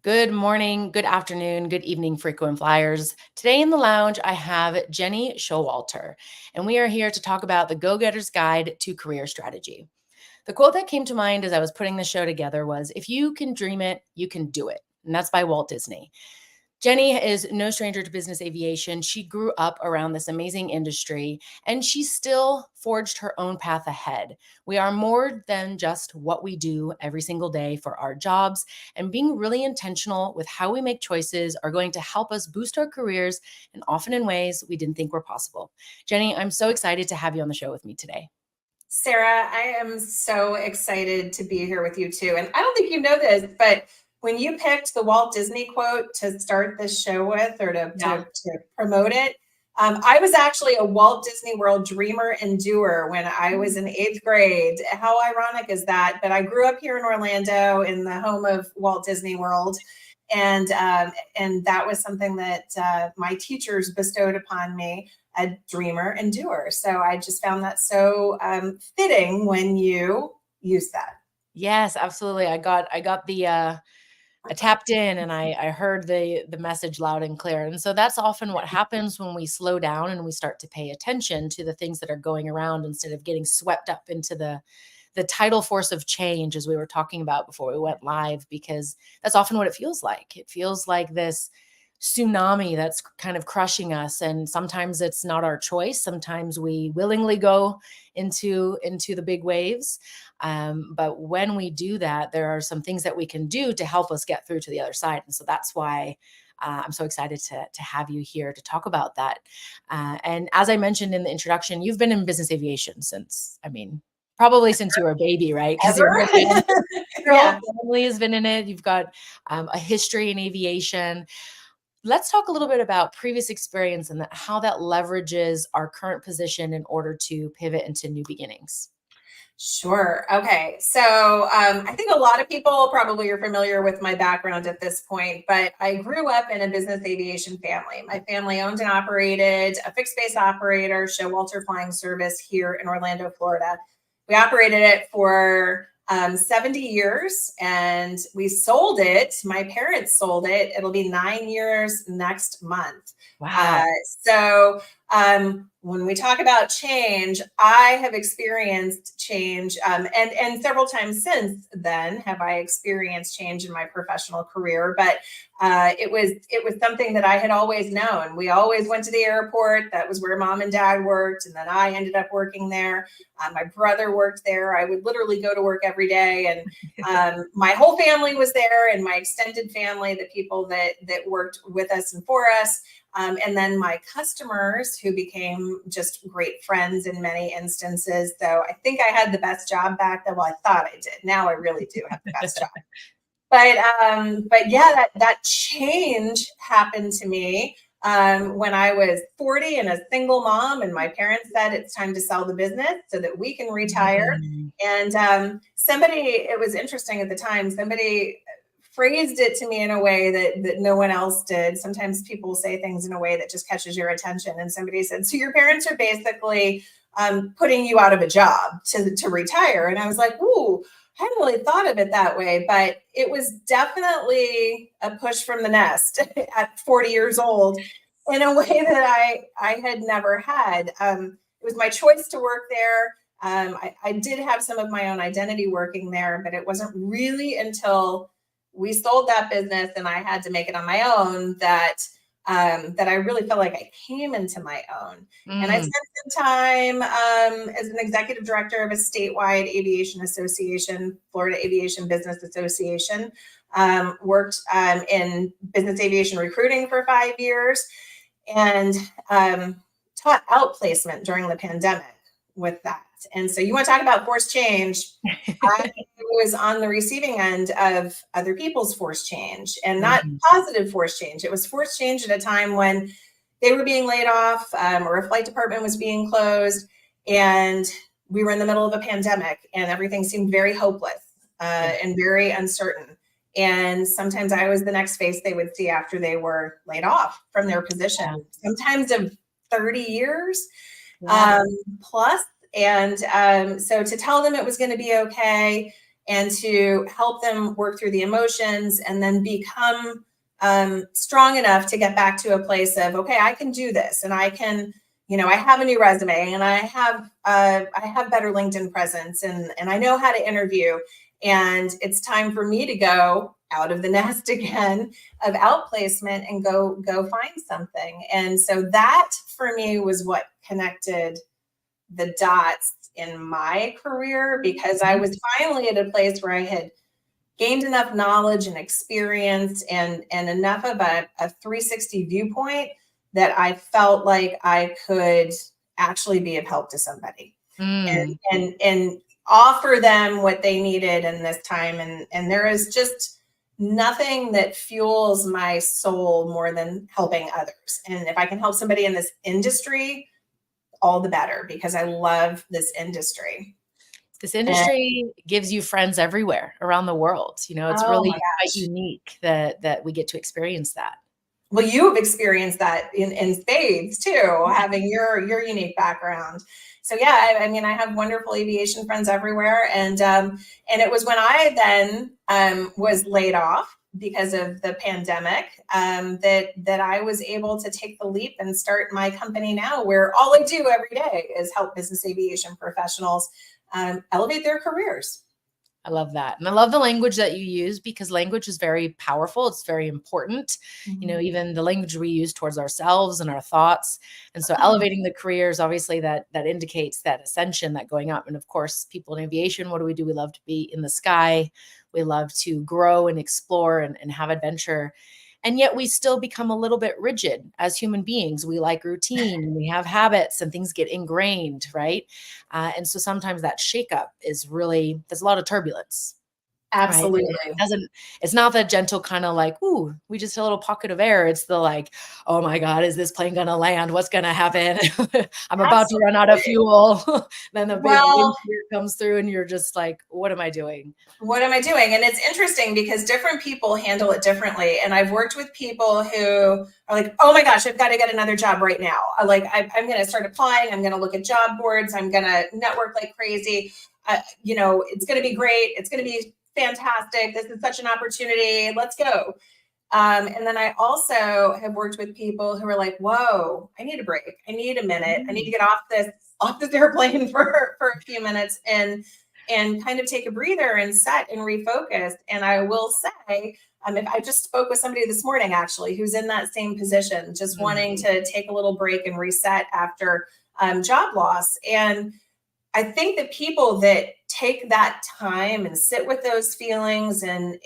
Good morning, good afternoon, good evening, frequent flyers. Today in the lounge, I have Jenny Showalter, and we are here to talk about the Go-Getter's Guide to Career Strategy. The quote that came to mind as I was putting the show together was, "If you can dream it, you can do it." And that's by Walt Disney. Jenny is no stranger to business aviation. She grew up around this amazing industry and she still forged her own path ahead. We are more than just what we do every single day for our jobs, and being really intentional with how we make choices are going to help us boost our careers and often in ways we didn't think were possible. Jenny, I'm so excited to have you on the show with me today. Sarah, I am so excited to be here with you too. And I don't think you know this, but when you picked the Walt Disney quote to start this show with or to promote it, I was actually a Walt Disney World dreamer and doer when I was in 8th grade. How ironic is that? But I grew up here in Orlando in the home of Walt Disney World. And that was something that my teachers bestowed upon me, a dreamer and doer. So I just found that so fitting when you use that. Yes, absolutely. I tapped in and I heard the message loud and clear. And so that's often what happens when we slow down and we start to pay attention to the things that are going around instead of getting swept up into the tidal force of change, as we were talking about before we went live, because that's often what it feels like. It feels like this tsunami that's kind of crushing us. And sometimes it's not our choice. Sometimes we willingly go into the big waves. But when we do that, there are some things that we can do to help us get through to the other side. And so that's why I'm so excited to have you here to talk about that. And as I mentioned in the introduction, you've been in business aviation since, probably since you were a baby, right? Because your Ever? whole Yeah. family has been in it. You've got a history in aviation. Let's talk a little bit about previous experience and how that leverages our current position in order to pivot into new beginnings. Sure. Okay. So I think a lot of people probably are familiar with my background at this point, but I grew up in a business aviation family. My family owned and operated a fixed base operator, Showalter Flying Service here in Orlando, Florida. We operated it for 70 years and we sold it. My parents sold it. It'll be 9 years next month. Wow. When we talk about change, I have experienced change, and several times since then have I experienced change in my professional career. But it was something that I had always known. We always went to the airport. That was where mom and dad worked, and then I ended up working there. My brother worked there. I would literally go to work every day, and my whole family was there, and my extended family, the people that worked with us and for us. And then my customers, who became just great friends in many instances. So I think I had the best job back then. Well, I thought I did. Now I really do have the best job. But yeah, that change happened to me when I was 40 and a single mom, and my parents said it's time to sell the business so that we can retire. And it was interesting at the time, somebody phrased it to me in a way that no one else did. Sometimes people say things in a way that just catches your attention. And somebody said, so your parents are basically putting you out of a job to retire. And I was like, ooh, I hadn't really thought of it that way, but it was definitely a push from the nest at 40 years old in a way that I had never had. It was my choice to work there. I did have some of my own identity working there, but it wasn't really until we sold that business and I had to make it on my own that I really felt like I came into my own. And I spent some time as an executive director of a statewide aviation association, Florida Aviation Business Association. Worked in business aviation recruiting for 5 years, and taught outplacement during the pandemic with that. And so you want to talk about forced change. I was on the receiving end of other people's forced change, and not positive forced change. It was forced change at a time when they were being laid off, or a flight department was being closed, and we were in the middle of a pandemic and everything seemed very hopeless and very uncertain. And sometimes I was the next face they would see after they were laid off from their position, sometimes of 30 years plus. And so to tell them it was going to be okay, and to help them work through the emotions and then become strong enough to get back to a place of, okay, I can do this, and I can, I have a new resume, and I have better LinkedIn presence, and I know how to interview, and it's time for me to go out of the nest again of outplacement and go find something. And so that for me was what connected the dots in my career, because I was finally at a place where I had gained enough knowledge and experience and enough of a 360 viewpoint that I felt like I could actually be of help to somebody and offer them what they needed in this time. And there is just nothing that fuels my soul more than helping others. And if I can help somebody in this industry, all the better, because I love this industry. This industry gives you friends everywhere around the world. It's really quite unique that we get to experience that. Well, you have experienced that in spades too, having your unique background. So yeah, I mean, I have wonderful aviation friends everywhere, and it was when I then was laid off because of the pandemic that I was able to take the leap and start my company now, where all I do every day is help business aviation professionals elevate their careers. I love that. And I love the language that you use, because language is very powerful. It's very important. Even the language we use towards ourselves and our thoughts. And so elevating the careers, obviously that indicates that ascension, that going up. And of course, people in aviation, what do? We love to be in the sky. We love to grow and explore and have adventure. And yet we still become a little bit rigid as human beings. We like routine, we have habits, and things get ingrained, right? And so sometimes that shakeup is really, there's a lot of turbulence. Absolutely. Right? It's not that gentle kind of like, ooh, we just a little pocket of air. It's the like, oh my God, is this plane going to land? What's going to happen? I'm about to run out of fuel. Then the big wind comes through and you're just like, what am I doing? What am I doing? And it's interesting because different people handle it differently. And I've worked with people who are like, oh my gosh, I've got to get another job right now. I'm going to start applying. I'm going to look at job boards. I'm going to network like crazy. It's going to be great. It's going to be fantastic. This is such an opportunity. Let's go. And then I also have worked with people who are like, whoa, I need a break. I need a minute. I need to get off this airplane for a few minutes and kind of take a breather and set and refocus. And I will say, if I just spoke with somebody this morning, actually, who's in that same position, just wanting to take a little break and reset after job loss. And I think that people that take that time and sit with those feelings and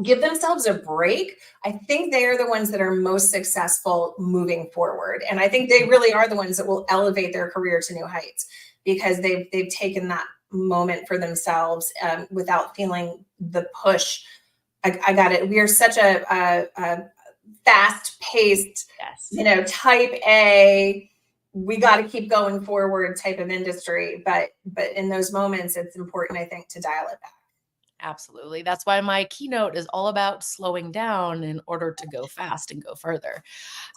give themselves a break, I think they are the ones that are most successful moving forward. And I think they really are the ones that will elevate their career to new heights, because they've taken that moment for themselves without feeling the push. I got it. We are such a fast-paced, type A, we got to keep going forward type of industry. But in those moments, it's important, I think, to dial it back. Absolutely. That's why my keynote is all about slowing down in order to go fast and go further.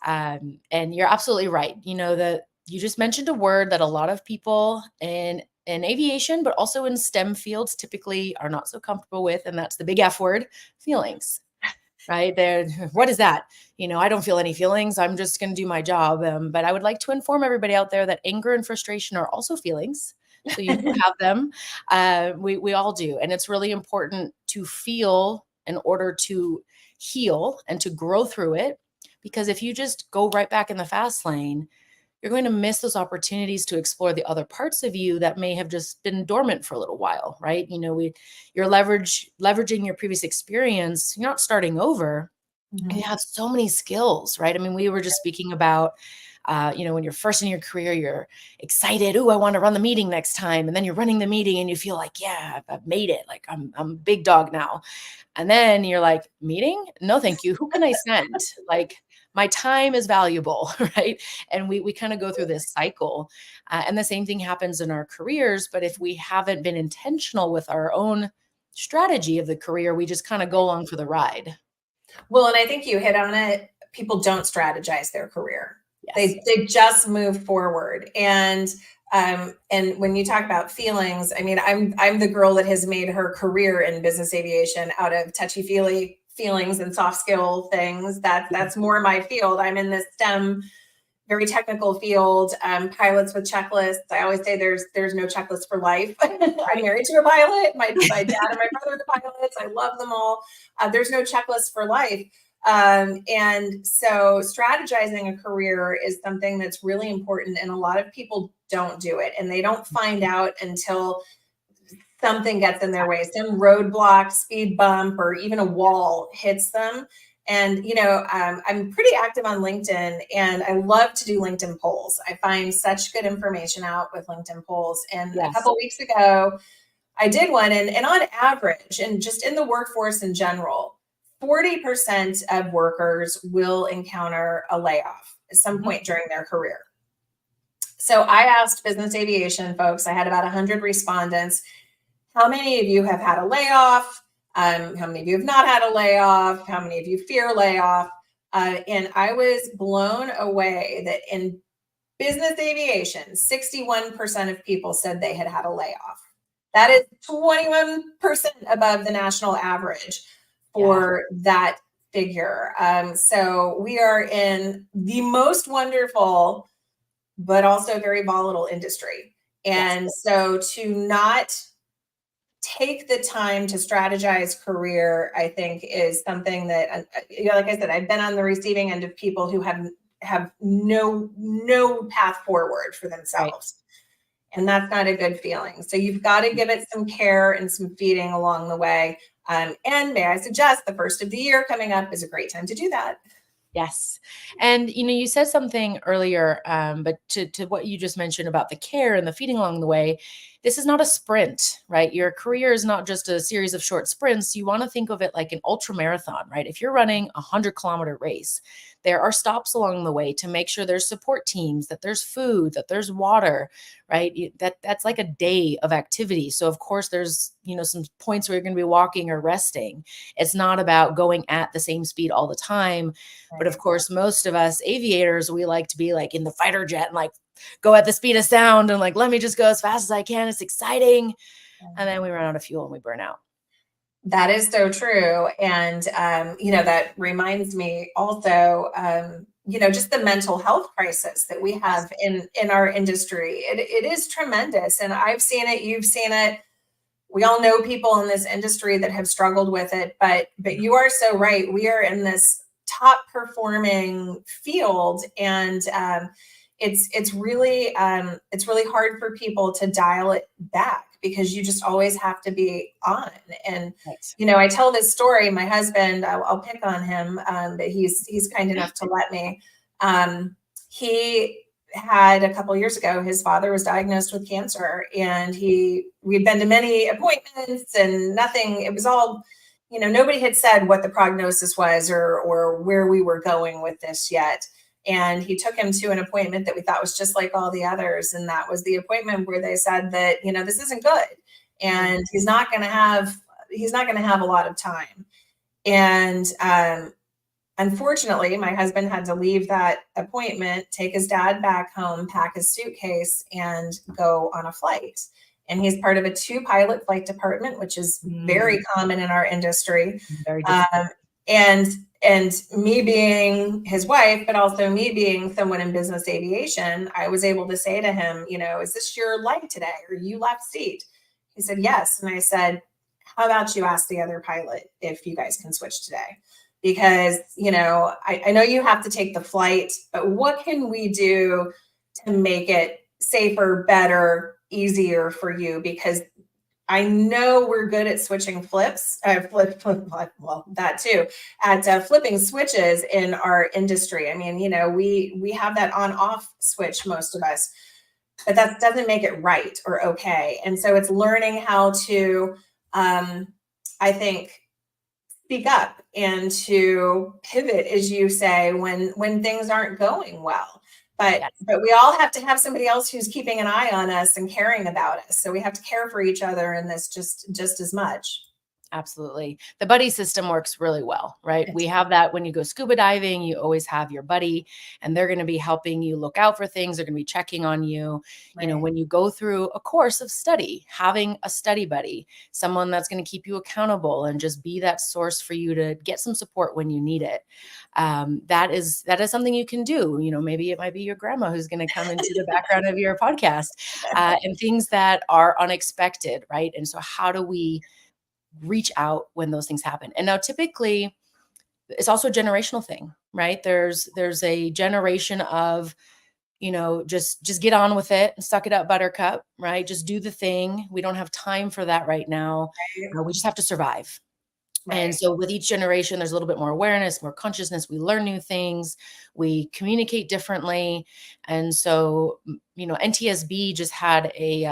And you're absolutely right. You just mentioned a word that a lot of people in aviation, but also in STEM fields typically are not so comfortable with. And that's the big F word, feelings. Right there. What is that? I don't feel any feelings. I'm just going to do my job. But I would like to inform everybody out there that anger and frustration are also feelings. So you do have them. We all do. And it's really important to feel in order to heal and to grow through it. Because if you just go right back in the fast lane, you're going to miss those opportunities to explore the other parts of you that may have just been dormant for a little while, right? You're leveraging your previous experience. You're not starting over. And you have so many skills, right? I mean, we were just speaking about, when you're first in your career, you're excited. Oh, I want to run the meeting next time. And then you're running the meeting and you feel like, yeah, I've made it. Like I'm big dog now. And then you're like, meeting? No, thank you. Who can I send? Like, my time is valuable, right? And we kind of go through this cycle. And the same thing happens in our careers. But if we haven't been intentional with our own strategy of the career, we just kind of go along for the ride. Well, and I think you hit on it. People don't strategize their career. Yes. They just move forward. And And when you talk about feelings, I mean, I'm the girl that has made her career in business aviation out of touchy-feely feelings and soft skill things. That's more my field. I'm in this STEM, very technical field. Pilots with checklists. I always say there's no checklist for life. I'm married to a pilot. My dad and my brother are pilots. I love them all. There's no checklist for life. And so strategizing a career is something that's really important. And a lot of people don't do it, and they don't find out until something gets in their way, some roadblock, speed bump, or even a wall hits them. And, I'm pretty active on LinkedIn, and I love to do LinkedIn polls. I find such good information out with LinkedIn polls. And a couple of weeks ago, I did one, and on average, and just in the workforce in general, 40% of workers will encounter a layoff at some point during their career. So I asked business aviation folks, I had about 100 respondents, how many of you have had a layoff? How many of you have not had a layoff? How many of you fear layoff? And I was blown away that in business aviation, 61% of people said they had had a layoff. That is 21% above the national average for that figure. So we are in the most wonderful, but also very volatile industry. And so to not take the time to strategize career, I think, is something that, like I said, I've been on the receiving end of people who have no path forward for themselves. And that's not a good feeling. So you've got to give it some care and some feeding along the way. And may I suggest the first of the year coming up is a great time to do that. Yes. And, you said something earlier, but to what you just mentioned about the care and the feeding along the way, this is not a sprint, right? Your career is not just a series of short sprints. You want to think of it like an ultra marathon, right? If you're running a 100-kilometer race, there are stops along the way to make sure there's support teams, that there's food, that there's water, right? That's like a day of activity. So of course there's, some points where you're going to be walking or resting. It's not about going at the same speed all the time. But of course, most of us aviators, we like to be like in the fighter jet and like go at the speed of sound and like, let me just go as fast as I can. It's exciting. And then we run out of fuel and we burn out. That is so true. And, that reminds me also, just the mental health crisis that we have in our industry. It is tremendous. And I've seen it. You've seen it. We all know people in this industry that have struggled with it. But you are so right. We are in this top performing field, and it's really hard for people to dial it back, because you just always have to be on. And, I tell this story, my husband, I'll pick on him, but he's kind enough to let me. He had a couple of years ago, his father was diagnosed with cancer, and we'd been to many appointments and nothing, it was all, nobody had said what the prognosis was or where we were going with this yet. And he took him to an appointment that we thought was just like all the others. And that was the appointment where they said that, this isn't good. And he's not going to have a lot of time. And unfortunately, my husband had to leave that appointment, take his dad back home, pack his suitcase, and go on a flight. And he's part of a 2-pilot flight department, which is very common in our industry. Very And me being his wife, but also me being someone in business aviation, I was able to say to him, is this your leg today? Are you left seat? He said, yes. And I said, how about you ask the other pilot if you guys can switch today? Because, I know you have to take the flight, but what can we do to make it safer, better, easier for you? Because I know we're good at switching flips, well, that too, at flipping switches in our industry. I mean, we have that on-off switch, most of us, but that doesn't make it right or okay. And so it's learning how to, I think, speak up and to pivot, as you say, when things aren't going well. But we all have to have somebody else who's keeping an eye on us and caring about us. So we have to care for each other in this just as much. Absolutely. The buddy system works really well, right? We have that when you go scuba diving, you always have your buddy and they're going to be helping you look out for things. They're going to be checking on you. You know, Right. when you go through a course of study, having a study buddy, someone that's going to keep you accountable and just be that source for you to get some support when you need it. That is something you can do. You know, maybe it might be your grandma who's going to come into the background of your podcast, and things that are unexpected, right? And so how do we reach out when those things happen? And now typically it's also a generational thing, right? There's a generation of, you know, just get on with it and suck it up, buttercup, right? Just do the thing. We don't have time for that right now. We just have to survive. And Right. so with each generation, there's a little bit more awareness, more consciousness. We learn new things, we communicate differently. And so, you know, NTSB just had a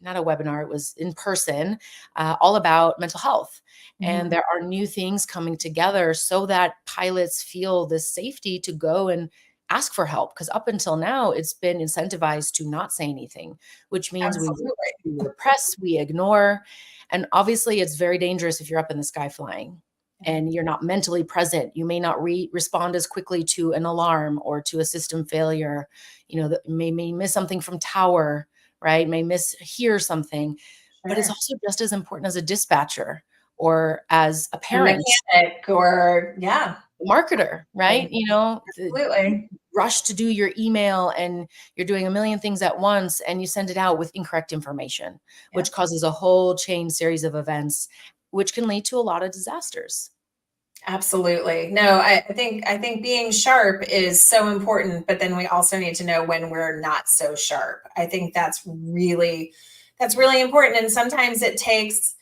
not a webinar, it was in person, all about mental health. And Mhm. there are new things coming together so that pilots feel this safety to go and ask for help. Because up until now, it's been incentivized to not say anything, which means Absolutely. we repress, we ignore. And obviously, it's very dangerous if you're up in the sky flying and you're not mentally present. You may not respond as quickly to an alarm or to a system failure. You know, that may miss something from tower, right? May mishear something, but it's Sure. also just as important as a dispatcher or as a A parent, mechanic or yeah. marketer, right? You know, you Absolutely. rush to do your email and you're doing a million things at once and you send it out with incorrect information, Yeah. which causes a whole chain series of events, which can lead to a lot of disasters. Absolutely. No, I think being sharp is so important, but then we also need to know when we're not so sharp. I think that's really important. And sometimes it takes,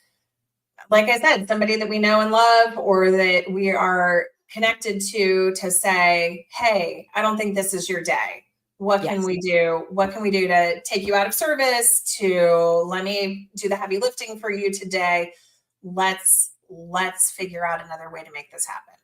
like I said, somebody that we know and love or that we are connected to say, hey, I don't think this is your day. What can Yes. we do? What can we do to take you out of service? To let me do the heavy lifting for you today. Let's figure out another way to make this happen.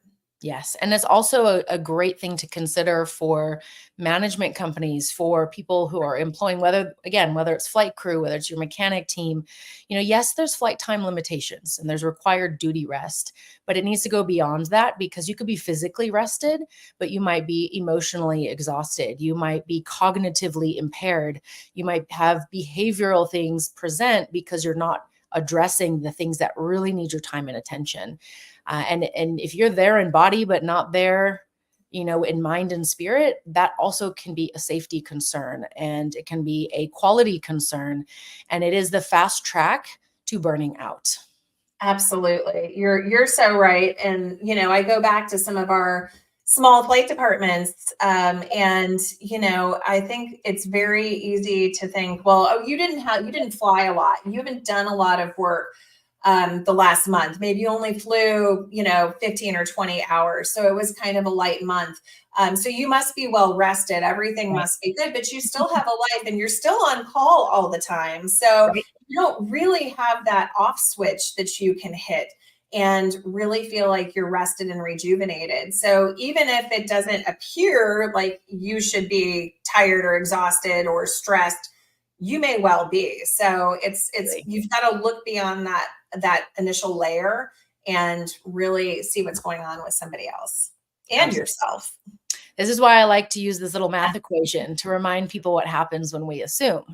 Yes. And it's also a great thing to consider for management companies, for people who are employing, whether it's flight crew, whether it's your mechanic team. You know, yes, there's flight time limitations and there's required duty rest, but it needs to go beyond that because you could be physically rested, but you might be emotionally exhausted. You might be cognitively impaired. You might have behavioral things present because you're not addressing the things that really need your time and attention. And if you're there in body but not there, you know, in mind and spirit, that also can be a safety concern and it can be a quality concern, and it is the fast track to burning out. Absolutely. You're so right. And I go back to some of our small flight departments, and I think it's very easy to think, well, oh, you didn't fly a lot. You haven't done a lot of work the last month. Maybe you only flew, 15 or 20 hours. So it was kind of a light month. So you must be well rested. Everything Right. must be good, but you still have a life and you're still on call all the time. So Right. you don't really have that off switch that you can hit and really feel like you're rested and rejuvenated. So even if it doesn't appear like you should be tired or exhausted or stressed, you may well be. So it's Really. you've got to look beyond that initial layer and really see what's going on with somebody else and Absolutely. yourself. This is why I like to use this little math equation to remind people what happens when we assume,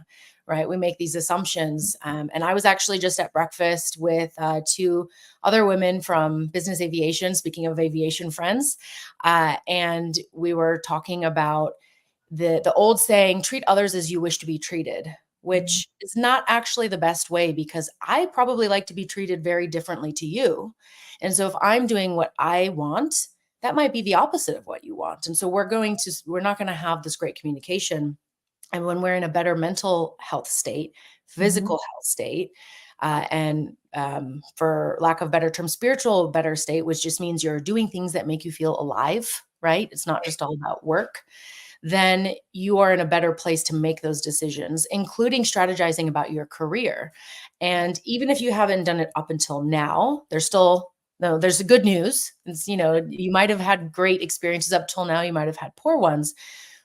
right? We make these assumptions. And I was actually just at breakfast with two other women from business aviation, speaking of aviation friends. And we were talking about the old saying, treat others as you wish to be treated, Mhm. which is not actually the best way because I probably like to be treated very differently to you. And so if I'm doing what I want, that might be the opposite of what you want. And so we're not going to have this great communication. And when we're in a better mental health state, Mhm. physical health state, and for lack of better term, spiritual better state, which just means you're doing things that make you feel alive, right? It's not just all about work. Then you are in a better place to make those decisions, including strategizing about your career. And even if you haven't done it up until now, there's still no, there's the good news. It's, you know, you might have had great experiences up till now. You might have had poor ones.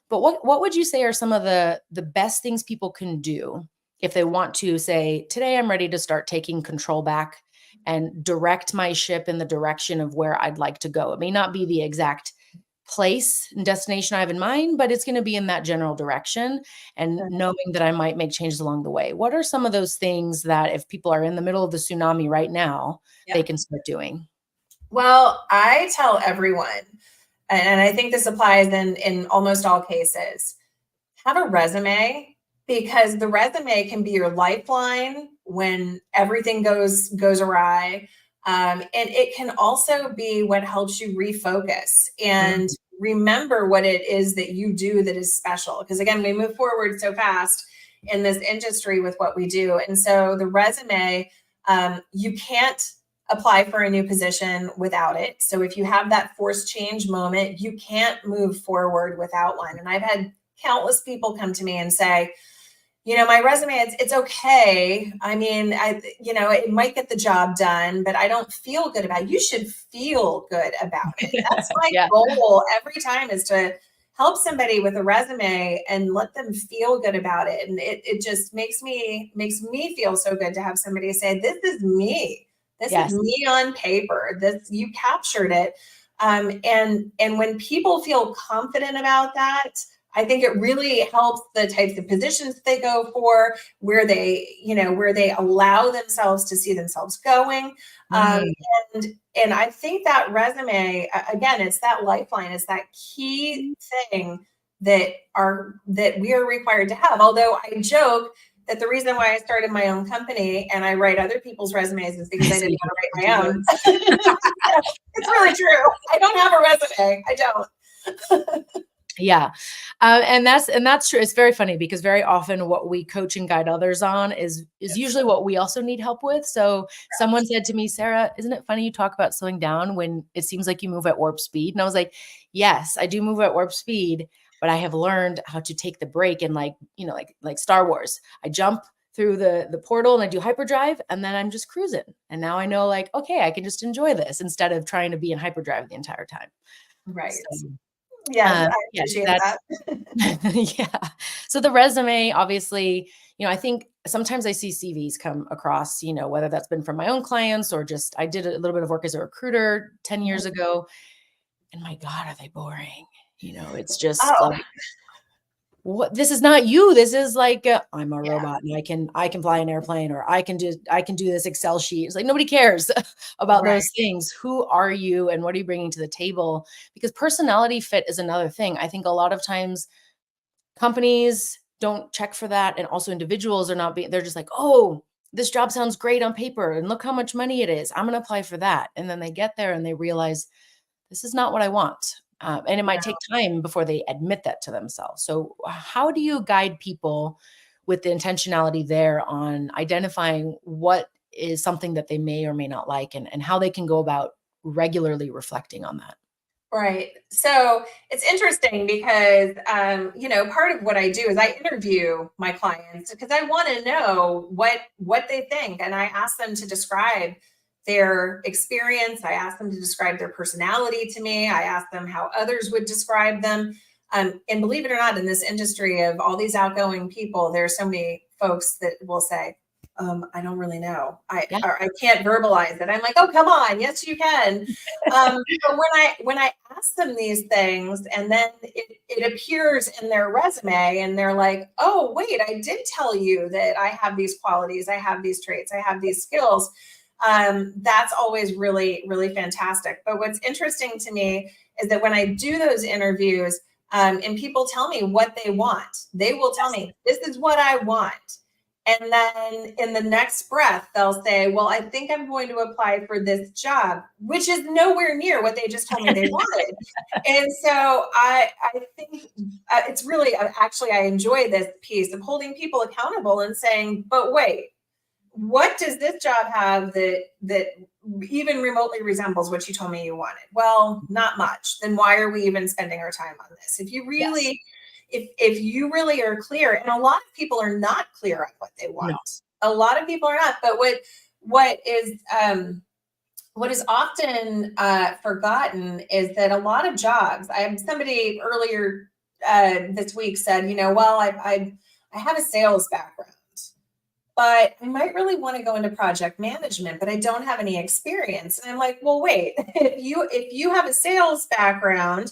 But what would you say are some of the best things people can do if they want to say, today I'm ready to start taking control back? and direct my ship in the direction of where I'd like to go. It may not be the exact place and destination I have in mind, but it's going to be in that general direction, and knowing that I might make changes along the way. What are some of those things that if people are in the middle of the tsunami right now, they can start doing? Well, I tell everyone, and I think this applies in almost all cases, have a resume, because the resume can be your lifeline when everything goes awry. And it can also be what helps you refocus and remember what it is that you do that is special. Because again, we move forward so fast in this industry with what we do. And so the resume, you can't apply for a new position without it. So if you have that forced change moment, you can't move forward without one. And I've had countless people come to me and say, my resume, it's okay. I mean, it might get the job done, but I don't feel good about it. You should feel good about it. That's my goal every time, is to help somebody with a resume and let them feel good about it. And it just makes me feel so good to have somebody say, this is me. This is me on paper. You captured it. And when people feel confident about that, I think it really helps the types of positions they go for, where they allow themselves to see themselves going. And I think that resume, again, it's that lifeline, it's that key thing that we are required to have. Although I joke that the reason why I started my own company and I write other people's resumes is because I didn't want to write my own. It's really true. I don't have a resume. I don't. Yeah. And that's true. It's very funny, because very often what we coach and guide others on is usually what we also need help with. So someone said to me, Sarah, isn't it funny you talk about slowing down when it seems like you move at warp speed? And I was like, yes, I do move at warp speed, but I have learned how to take the break, and like Star Wars, I jump through the portal and I do hyperdrive, and then I'm just cruising. And now I know, like, okay, I can just enjoy this instead of trying to be in hyperdrive the entire time. Right. So, yes, I appreciate that. yeah. So the resume, obviously, I think sometimes I see CVs come across, whether that's been from my own clients or just, I did a little bit of work as a recruiter 10 years ago, and my God, are they boring? It's just like, what, this is not you. This is like, I'm a robot and I can fly an airplane, or I can do this Excel sheet. It's like, nobody cares about those things. Who are you and what are you bringing to the table? Because personality fit is another thing. I think a lot of times companies don't check for that. And also individuals are they're just like, oh, this job sounds great on paper and look how much money it is. I'm going to apply for that. And then they get there and they realize, this is not what I want. And it might take time before they admit that to themselves. So how do you guide people with the intentionality there on identifying what is something that they may or may not like, and how they can go about regularly reflecting on that? Right. So it's interesting because, part of what I do is I interview my clients, because I want to know what they think. And I ask them to describe their experience. I ask them to describe their personality to me. I ask them how others would describe them. And believe it or not, in this industry of all these outgoing people, there are so many folks that will say, I don't really know. I can't verbalize it. I'm like, oh, come on. Yes, you can. But when I ask them these things, and then it appears in their resume, and they're like, oh, wait, I did tell you that I have these qualities, I have these traits, I have these skills. That's always really, really fantastic. But what's interesting to me is that when I do those interviews, and people tell me what they want, they will tell me, this is what I want. And then in the next breath, they'll say, well, I think I'm going to apply for this job, which is nowhere near what they just told me they wanted. And so I think it's really, actually, I enjoy this piece of holding people accountable and saying, but wait, what does this job have that even remotely resembles what you told me you wanted? Well, not much. Then why are we even spending our time on this? If you really, if you really are clear, and a lot of people are not clear on what they want. No. A lot of people are not. But what is often forgotten is that a lot of jobs. I had somebody earlier this week said, well, I have a sales background. but I might really want to go into project management, but I don't have any experience. And I'm like, well, wait, if you have a sales background,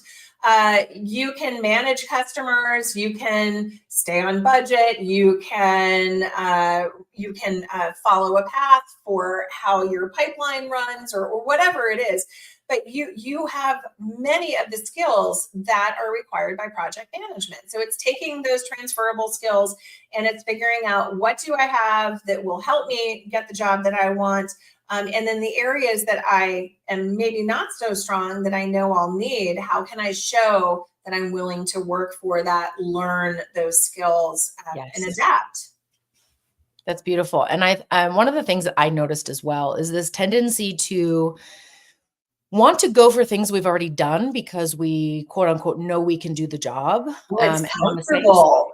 you can manage customers, you can stay on budget, you can follow a path for how your pipeline runs, or whatever it is. But you have many of the skills that are required by project management. So it's taking those transferable skills and it's figuring out, what do I have that will help me get the job that I want? And then the areas that I am maybe not so strong that I know I'll need, how can I show that I'm willing to work for that, learn those skills, and Yes. adapt? That's beautiful. And one of the things that I noticed as well is this tendency to want to go for things we've already done because we quote unquote know we can do the job. Well, it's And on the same, comfortable.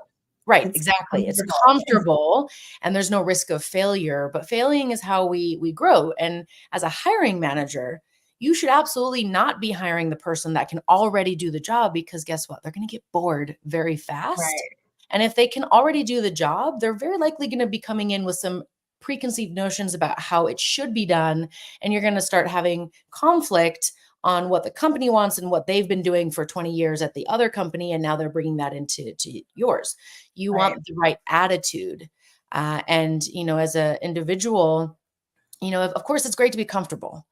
right, It's exactly. It's comfortable. comfortable and there's no risk of failure, but failing is how we grow. And as a hiring manager, you should absolutely not be hiring the person that can already do the job, because guess what? They're going to get bored very fast. Right. And if they can already do the job, they're very likely going to be coming in with some preconceived notions about how it should be done. And you're going to start having conflict on what the company wants and what they've been doing for 20 years at the other company. And now they're bringing that into yours. You Right. want the right attitude. And, as an individual, of course, it's great to be comfortable,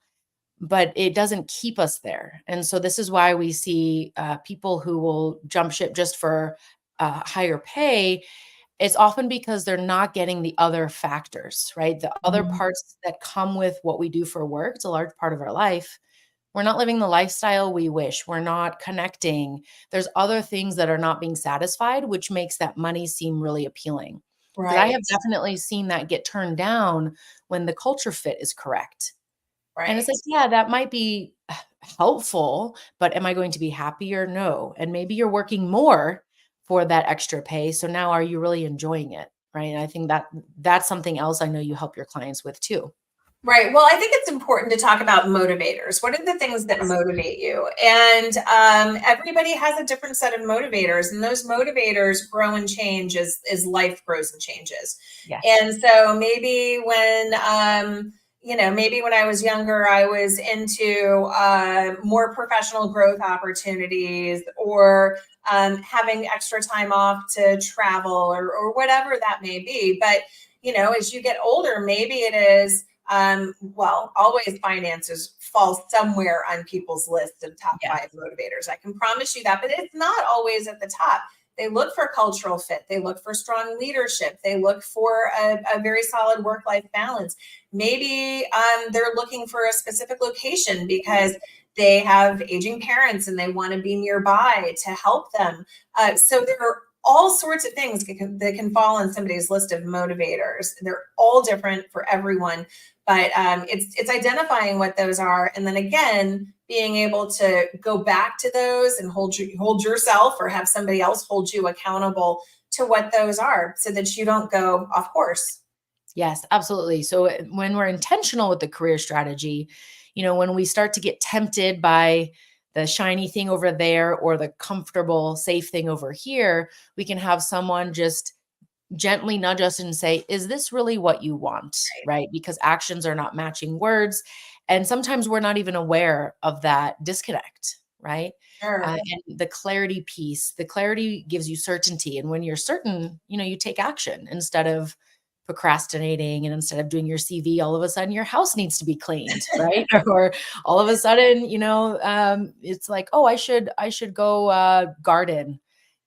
but it doesn't keep us there. And so this is why we see people who will jump ship just for higher pay. It's often because they're not getting the other factors, right? The other Mhm. parts that come with what we do for work. It's a large part of our life. We're not living the lifestyle we wish. We're not connecting. There's other things that are not being satisfied, which makes that money seem really appealing. Because I Right. have definitely seen that get turned down when the culture fit is correct. And it's like, Right. yeah, that might be helpful, but am I going to be happier? No. And maybe you're working more for that extra pay. So now are you really enjoying it? Right. And I think that's something else I know you help your clients with too. Right. Well, I think it's important to talk about motivators. What are the things that Yes. motivate you? And everybody has a different set of motivators, and those motivators grow and change as life grows and changes. Yes. And so maybe when I was younger, I was into more professional growth opportunities, or having extra time off to travel, or whatever that may be. But as you get older, maybe it is, well, always finances fall somewhere on people's list of top Yes. 5 motivators. I can promise you that, but it's not always at the top. They look for cultural fit. They look for strong leadership. They look for a very solid work-life balance. Maybe they're looking for a specific location because they have aging parents and they want to be nearby to help them. So there are all sorts of things that can fall on somebody's list of motivators. They're all different for everyone, but it's identifying what those are, and then again being able to go back to those and hold yourself, or have somebody else hold you accountable to what those are, so that you don't go off course. Yes, absolutely. So when we're intentional with the career strategy, when we start to get tempted by the shiny thing over there or the comfortable, safe thing over here, we can have someone just gently nudge us and say, is this really what you want? Right? Because actions are not matching words. And sometimes we're not even aware of that disconnect. Right. Sure. And the clarity gives you certainty. And when you're certain, you take action instead of procrastinating, and instead of doing your CV, all of a sudden your house needs to be cleaned, right? Or all of a sudden, it's like, oh, I should go garden,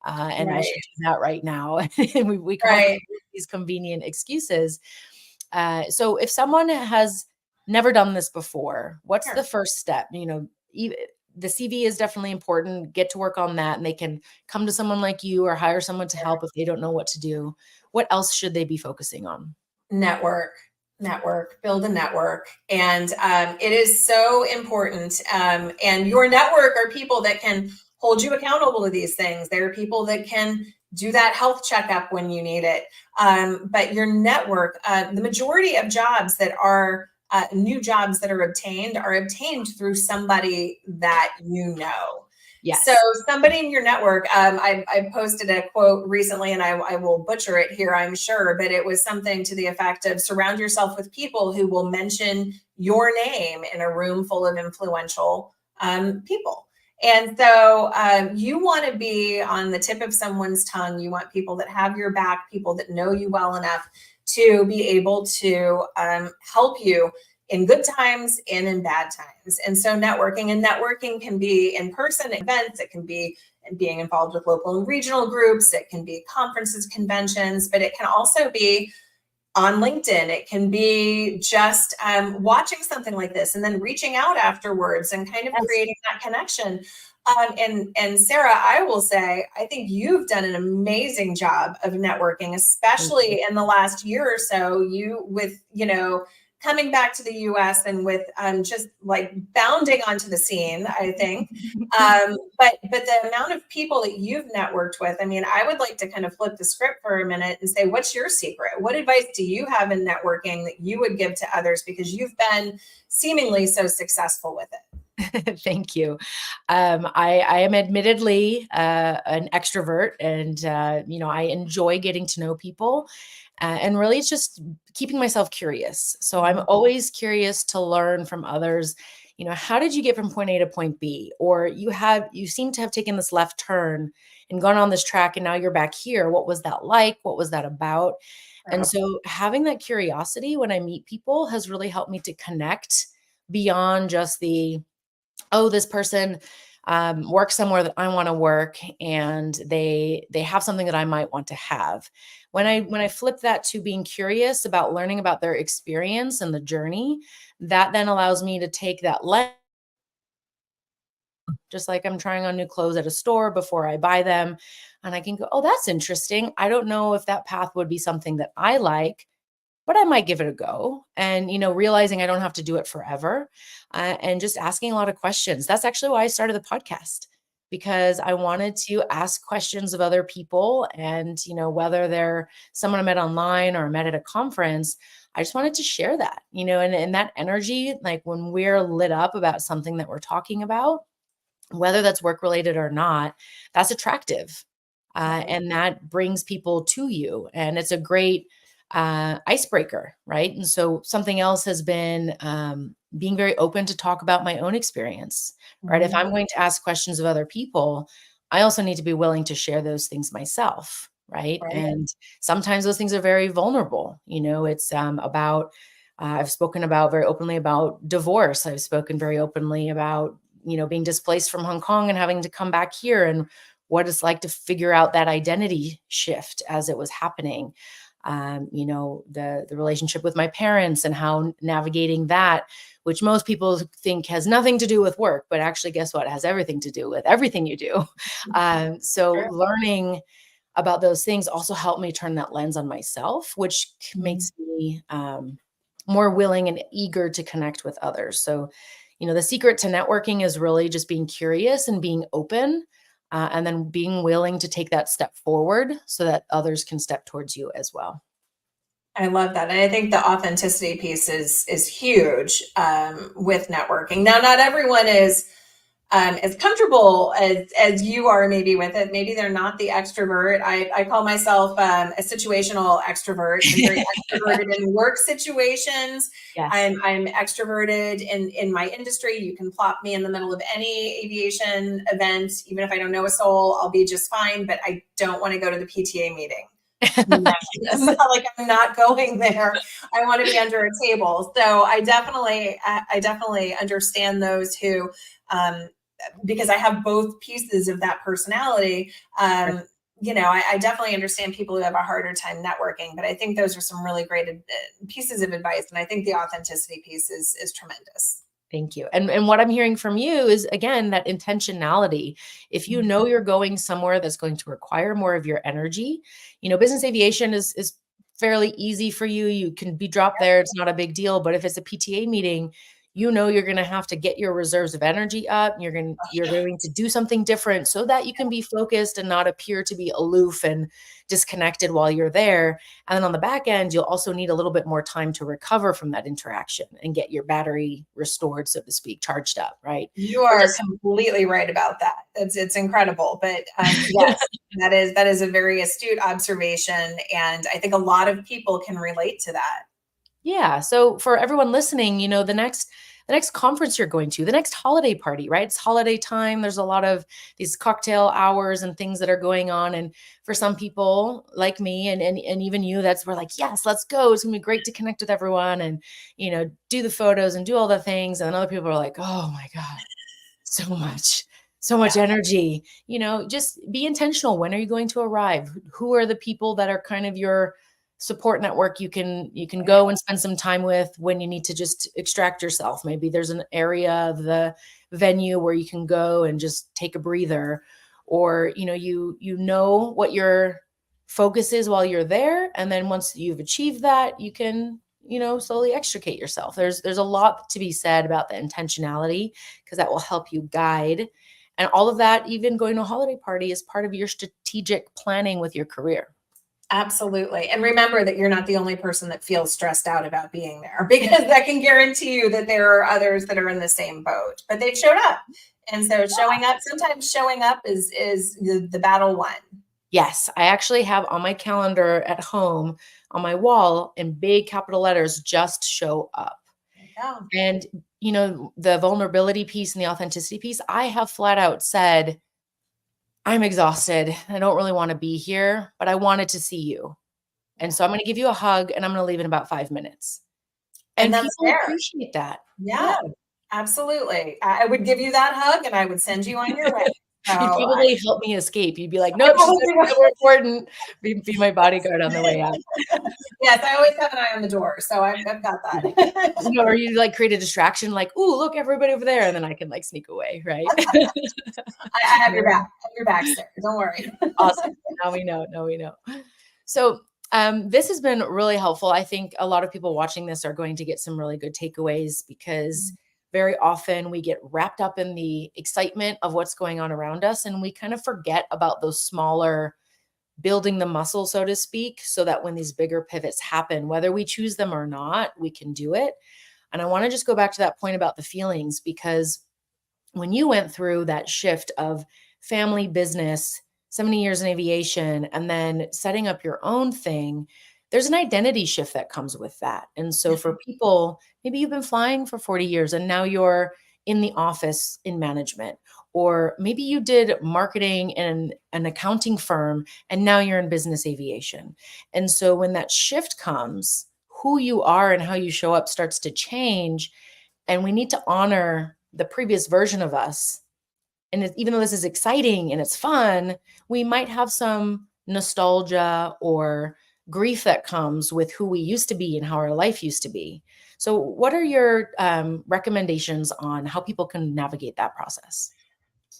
and I should Right. do that right now. And we come up Right. with these convenient excuses. So if someone has never done this before, what's the Sure. first step? The CV is definitely important. Get to work on that, and they can come to someone like you or hire someone to help if they don't know what to do. What else should they be focusing on? Network, build a network. And it is so important. And your network are people that can hold you accountable to these things. There are people that can do that health checkup when you need it. But your network, the majority of jobs that are new jobs that are obtained through somebody that you know. So Yes. somebody in your network, I posted a quote recently, and I will butcher it here, I'm sure, but it was something to the effect of surround yourself with people who will mention your name in a room full of influential people. And so you want to be on the tip of someone's tongue. You want people that have your back, people that know you well enough to be able to help you in good times and in bad times. And so networking can be in person events, it can be being involved with local and regional groups, it can be conferences, conventions, but it can also be on LinkedIn. It can be just watching something like this and then reaching out afterwards and kind of Yes. creating that connection. And Sarah, I will say, I think you've done an amazing job of networking, Thank you. especially in the last year or so. You with, coming back to the US and with just like bounding onto the scene, I think. But the amount of people that you've networked with, I mean, I would like to kind of flip the script for a minute and say, what's your secret? What advice do you have in networking that you would give to others, because you've been seemingly so successful with it? Thank you. I am admittedly an extrovert, and I enjoy getting to know people, and really, it's just keeping myself curious. So I'm always curious to learn from others. How did you get from point A to point B? Or you seem to have taken this left turn and gone on this track, and now you're back here. What was that like? What was that about? And so having that curiosity when I meet people has really helped me to connect beyond just oh, this person works somewhere that I want to work, and they have something that I might want to have. When I flip that to being curious about learning about their experience and the journey, that then allows me to take that lens, just like I'm trying on new clothes at a store before I buy them. And I can go, oh, that's interesting. I don't know if that path would be something that I like, but I might give it a go. And, realizing I don't have to do it forever, and just asking a lot of questions. That's actually why I started the podcast, because I wanted to ask questions of other people. And, whether they're someone I met online or I met at a conference, I just wanted to share that, and that energy, like when we're lit up about something that we're talking about, whether that's work related or not, that's attractive. Right. And that brings people to you. And it's a great icebreaker, right? And so something else has been being very open to talk about my own experience, right? If I'm going to ask questions of other people, I also need to be willing to share those things myself, right? Right. And sometimes those things are very vulnerable. It's about, I've spoken about very openly about divorce. I've spoken very openly about, being displaced from Hong Kong and having to come back here, and what it's like to figure out that identity shift as it was happening. The relationship with my parents and how navigating that, which most people think has nothing to do with work, but actually, guess what? It has everything to do with everything you do. So Sure. learning about those things also helped me turn that lens on myself, which makes me more willing and eager to connect with others. So, the secret to networking is really just being curious and being open, and then being willing to take that step forward so that others can step towards you as well. I love that. And I think the authenticity piece is huge with networking. Now, not everyone is as comfortable as you are maybe with it. Maybe they're not the extrovert. I call myself a situational extrovert. I'm very extroverted in work situations. Yes. I'm extroverted in my industry. You can plop me in the middle of any aviation event, even if I don't know a soul, I'll be just fine. But I don't want to go to the PTA meeting. No, it's Yes. not like I'm not going there. I want to be under a table. So I definitely understand those who, because I have both pieces of that personality. I definitely understand people who have a harder time networking, but I think those are some really great pieces of advice. And I think the authenticity piece is tremendous. Thank you. And what I'm hearing from you is, again, that intentionality. If you know you're going somewhere that's going to require more of your energy, business aviation is fairly easy for you. You can be dropped there. It's not a big deal. But if it's a PTA meeting, you're going to have to get your reserves of energy up. You're going to do something different so that you can be focused and not appear to be aloof and disconnected while you're there. And then on the back end, you'll also need a little bit more time to recover from that interaction and get your battery restored, so to speak, charged up, right? You are completely right about that. it's incredible. But yes, that is a very astute observation. And I think a lot of people can relate to that. Yeah. So for everyone listening, the next conference you're going to, the next holiday party, right? It's holiday time. There's a lot of these cocktail hours and things that are going on. And for some people like me and even you, we're like, yes, let's go. It's gonna be great to connect with everyone and, do the photos and do all the things. And other people are like, oh my God, so much, so much Yeah. energy. Just be intentional. When are you going to arrive? Who are the people that are kind of your support network you can go and spend some time with when you need to just extract yourself? Maybe there's an area of the venue where you can go and just take a breather, or you know what your focus is while you're there, and then once you've achieved that, you can slowly extricate yourself. There's a lot to be said about the intentionality, because that will help you guide, and all of that, even going to a holiday party, is part of your strategic planning with your career. Absolutely. And remember that you're not the only person that feels stressed out about being there, because that can guarantee you that there are others that are in the same boat, but they've showed up. And so sometimes showing up is the battle won. Yes, I actually have on my calendar at home on my wall in big capital letters, just show up. Yeah. And, the vulnerability piece and the authenticity piece, I have flat out said, I'm exhausted. I don't really want to be here, but I wanted to see you. And so I'm going to give you a hug and I'm going to leave in about 5 minutes. And And that's people fair. appreciate that. Yeah, absolutely. I would give you that hug and I would send you on your way. You'd So probably help me escape. You'd be like, nope, she's more important. Be my bodyguard on the way out. Yes, I always have an eye on the door. So I've got that. Or you like create a distraction, like, ooh, look, everybody over there. And then I can like sneak away, right? I have your back. I have your back, Sarah. Don't worry. Awesome. Now we know. So this has been really helpful. I think a lot of people watching this are going to get some really good takeaways, because very often we get wrapped up in the excitement of what's going on around us, and we kind of forget about those smaller, building the muscle, so to speak, so that when these bigger pivots happen, whether we choose them or not, we can do it. And I want to just go back to that point about the feelings, because when you went through that shift of family business, 70 years in aviation, and then setting up your own thing, there's an identity shift that comes with that. And so for people, maybe you've been flying for 40 years and now you're in the office in management, or maybe you did marketing in an accounting firm and now you're in business aviation. And so when that shift comes, who you are and how you show up starts to change. And we need to honor the previous version of us. And even though this is exciting and it's fun, we might have some nostalgia or grief that comes with who we used to be and how our life used to be. So what are your recommendations on how people can navigate that process?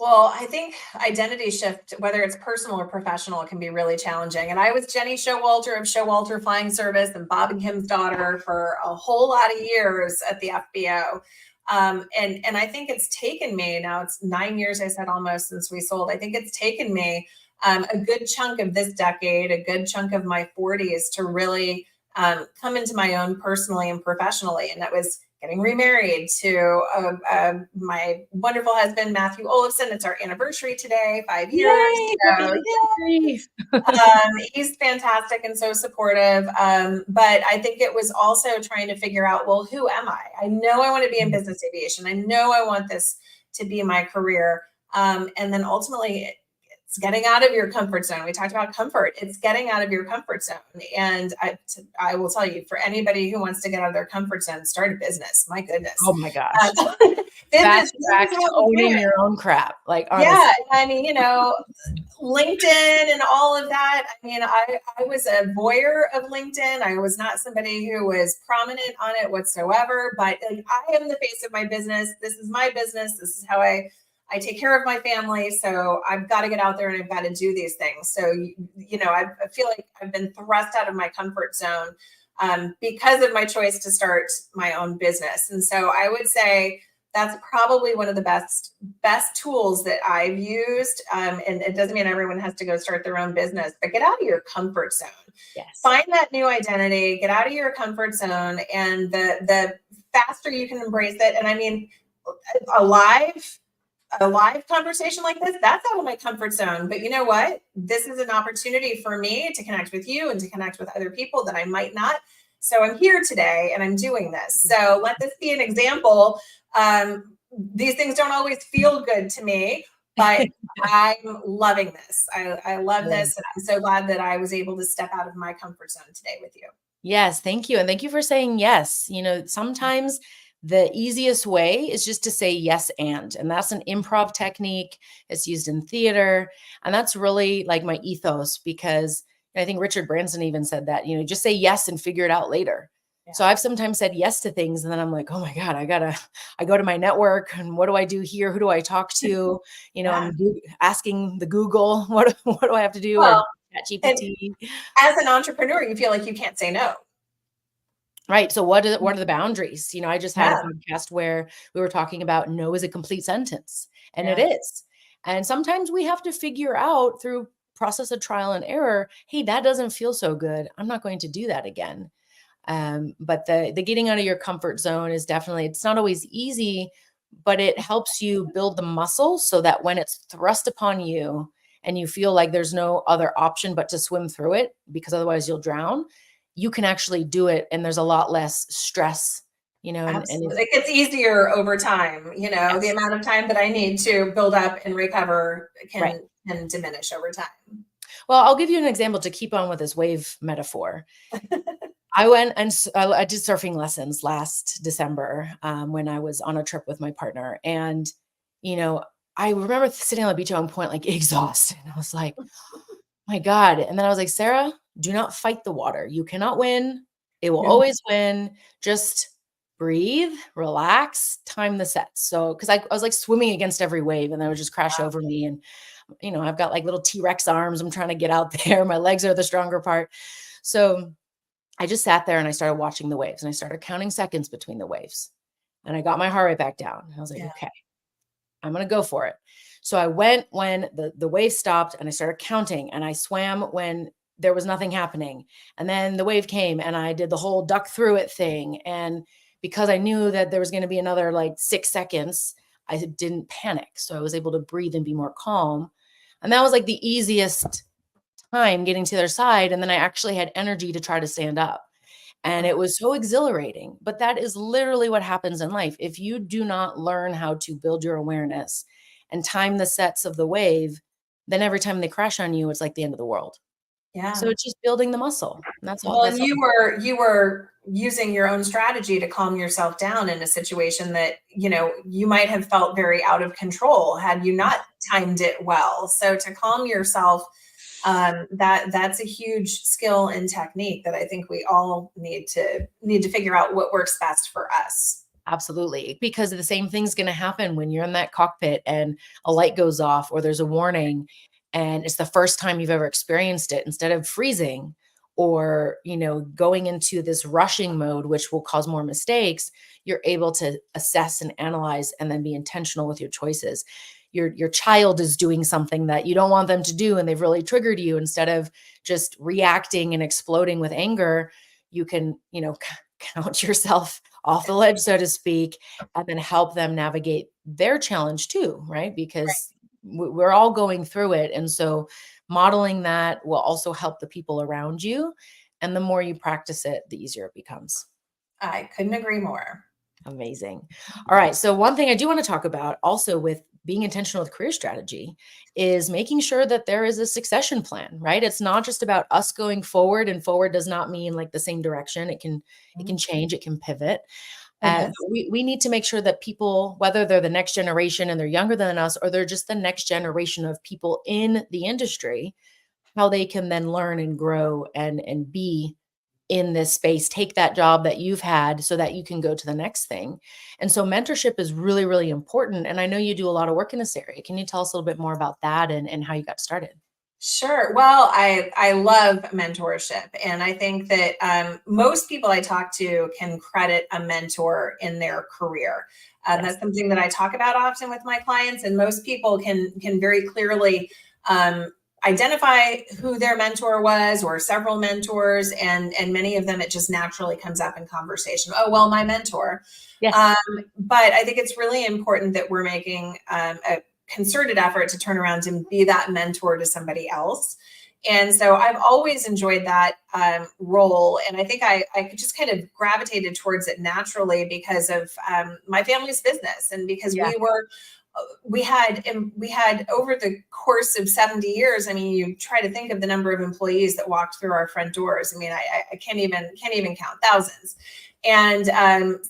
Well, I think identity shift, whether it's personal or professional, can be really challenging. And I was Jenny Showalter of Showalter Flying Service and Bob and Kim's daughter for a whole lot of years at the FBO. And I think it's taken me, now it's 9 years, I said, almost, since we sold. I think it's taken me a good chunk of this decade, a good chunk of my 40s to really come into my own personally and professionally. And that was getting remarried to my wonderful husband, Matthew Olafson. It's our anniversary today, 5 years. So, he's fantastic and so supportive. But I think it was also trying to figure out, well, who am I? I know I want to be in business aviation. I know I want this to be my career. And then ultimately, it's getting out of your comfort zone. We talked about comfort. It's getting out of your comfort zone. And I will tell you, for anybody who wants to get out of their comfort zone, start a business. My goodness. Oh my gosh. Business, back to owning your own crap. Like, honestly. Yeah. I mean, LinkedIn and all of that. I mean, I was a voyeur of LinkedIn. I was not somebody who was prominent on it whatsoever, but I am the face of my business. This is my business. This is how I take care of my family. So I've got to get out there and I've got to do these things. So, I feel like I've been thrust out of my comfort zone because of my choice to start my own business. And so I would say that's probably one of the best tools that I've used. And it doesn't mean everyone has to go start their own business, but get out of your comfort zone. Yes. Find that new identity, get out of your comfort zone. And the faster you can embrace it. And I mean, alive, a live conversation like this, that's out of my comfort zone. But you know what? This is an opportunity for me to connect with you and to connect with other people that I might not. So I'm here today and I'm doing this. So let this be an example. These things don't always feel good to me, but I'm loving this. I love this. And I'm so glad that I was able to step out of my comfort zone today with you. Yes, thank you. And thank you for saying yes. You know, sometimes the easiest way is just to say yes and that's an improv technique. It's used in theater. And that's really like my ethos because I think Richard Branson even said that, you know, just say yes and figure it out later. Yeah. So I've sometimes said yes to things and then I'm like, oh my God, I go to my network and what do I do here? Who do I talk to? You know, Yeah. I'm asking the Google, what do I have to do? Or Well, and ChatGPT. as an entrepreneur, you feel like you can't say no. Right. So what are the boundaries? You know, I just had a Yeah. podcast where we were talking about no is a complete sentence, and it Yeah. is. And sometimes we have to figure out through process of trial and error, hey, that doesn't feel so good. I'm not going to do that again. But the getting out of your comfort zone is definitely, it's not always easy, but it helps you build the muscle so that when it's thrust upon you and you feel like there's no other option but to swim through it, because otherwise you'll drown, you can actually do it. And there's a lot less stress, you know, and if, Absolutely. It gets easier over time. You know, the yes, amount of time that I need to build up and recover right. can diminish over time. Well, I'll give you an example to keep on with this wave metaphor. I went and I did surfing lessons last December when I was on a trip with my partner. And, you know, I remember sitting on the beach at one point, like exhausted. I was like, my God. And then I was like, Sarah, do not fight the water. You cannot win. It will Yeah. always win. Just breathe, relax, time the sets. So, because I was like swimming against every wave and then it would just crash over me. And, you know, I've got like little T-Rex arms. I'm trying to get out there. My legs are the stronger part. So I just sat there and I started watching the waves and I started counting seconds between the waves. And I got my heart rate back down. I was like, Yeah. okay, I'm going to go for it. So I went when the wave stopped and I started counting and I swam when there was nothing happening. And then the wave came and I did the whole duck through it thing. And because I knew that there was going to be another like 6 seconds, I didn't panic. So I was able to breathe and be more calm. And that was like the easiest time getting to their side. And then I actually had energy to try to stand up. And it was so exhilarating. But that is literally what happens in life. If you do not learn how to build your awareness and time the sets of the wave, then every time they crash on you, it's like the end of the world. Yeah. So it's just building the muscle. And that's all. Well, That's and you were using your own strategy to calm yourself down in a situation that, you know, you might have felt very out of control had you not timed it well. So to calm yourself, that's a huge skill and technique that I think we all need to figure out what works best for us. absolutely. Because the same thing's going to happen when you're in that cockpit and a light goes off or there's a warning and it's the first time you've ever experienced it. Instead of freezing or, you know, going into this rushing mode, which will cause more mistakes, you're able to assess and analyze and then be intentional with your choices. Your child is doing something that you don't want them to do and they've really triggered you. Instead of just reacting and exploding with anger, you can, you know, count yourself off the ledge, so to speak, and then help them navigate their challenge too, right? Because we're all going through it. And so modeling that will also help the people around you. And the more you practice it, the easier it becomes. I couldn't agree more. Amazing. All right. So one thing I do want to talk about also with being intentional with career strategy is making sure that there is a succession plan, right? It's not just about us going forward, and forward does not mean like the same direction. It can change, it can pivot. But we need to make sure that people, whether they're the next generation and they're younger than us, or they're just the next generation of people in the industry, how they can then learn and grow and be in this space, take that job that you've had so that you can go to the next thing. And so mentorship is really, really important. And I know you do a lot of work in this area. Can you tell us a little bit more about that and how you got started? Sure. Well, I love mentorship, and I think that most people I talk to can credit a mentor in their career. Yes. That's something that I talk about often with my clients, and most people can very clearly identify who their mentor was or several mentors, and many of them it just naturally comes up in conversation. Oh, well, my mentor. Yes. But I think it's really important that we're making a concerted effort to turn around and be that mentor to somebody else. And so I've always enjoyed that role. And I think I just kind of gravitated towards it naturally because of my family's business, and because Yeah. we had over the course of 70 years, I mean, you try to think of the number of employees that walked through our front doors. I mean, I can't even count, thousands. And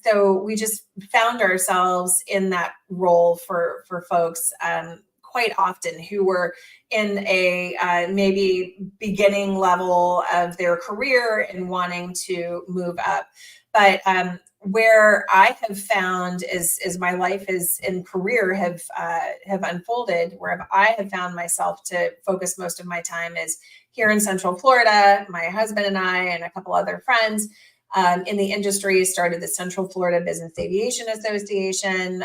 so we just found ourselves in that role for folks quite often who were in a maybe beginning level of their career and wanting to move up. But where I have found as my life is in career have unfolded, where I have found myself to focus most of my time is here in Central Florida. My husband and I and a couple other friends in the industry started the Central Florida Business Aviation Association.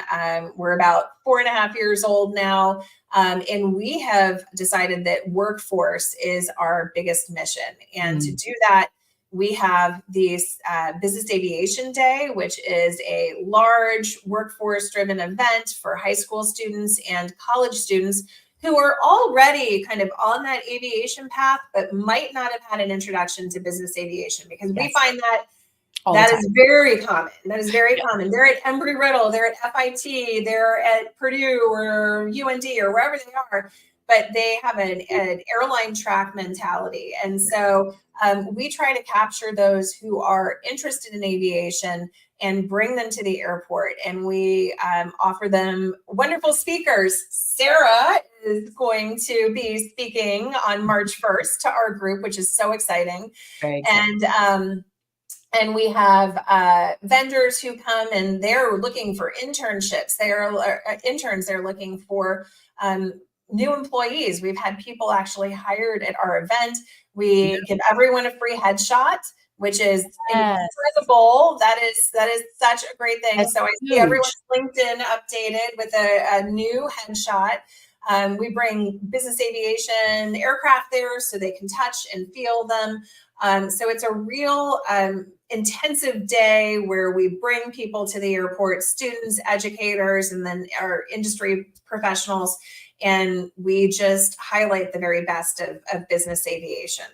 We're about 4.5 years old now. And we have decided that workforce is our biggest mission. And to do that, we have this Business Aviation Day, which is a large workforce-driven event for high school students and college students who are already kind of on that aviation path, but might not have had an introduction to business aviation, because we find that that is very common. That is very common. They're at Embry-Riddle, they're at FIT, they're at Purdue or UND or wherever they are, but they have an airline track mentality. And so we try to capture those who are interested in aviation and bring them to the airport. And we offer them wonderful speakers. Sarah is going to be speaking on March 1st to our group, which is so exciting. Very exciting. And we have vendors who come and they're looking for internships. They are interns. They're looking for new employees. We've had people actually hired at our event. We give everyone a free headshot, which is incredible. That is such a great thing. That's so I see everyone's LinkedIn updated with a new headshot. We bring business aviation aircraft there so they can touch and feel them. So it's a real intensive day where we bring people to the airport, students, educators, and then our industry professionals, and we just highlight the very best of business aviation.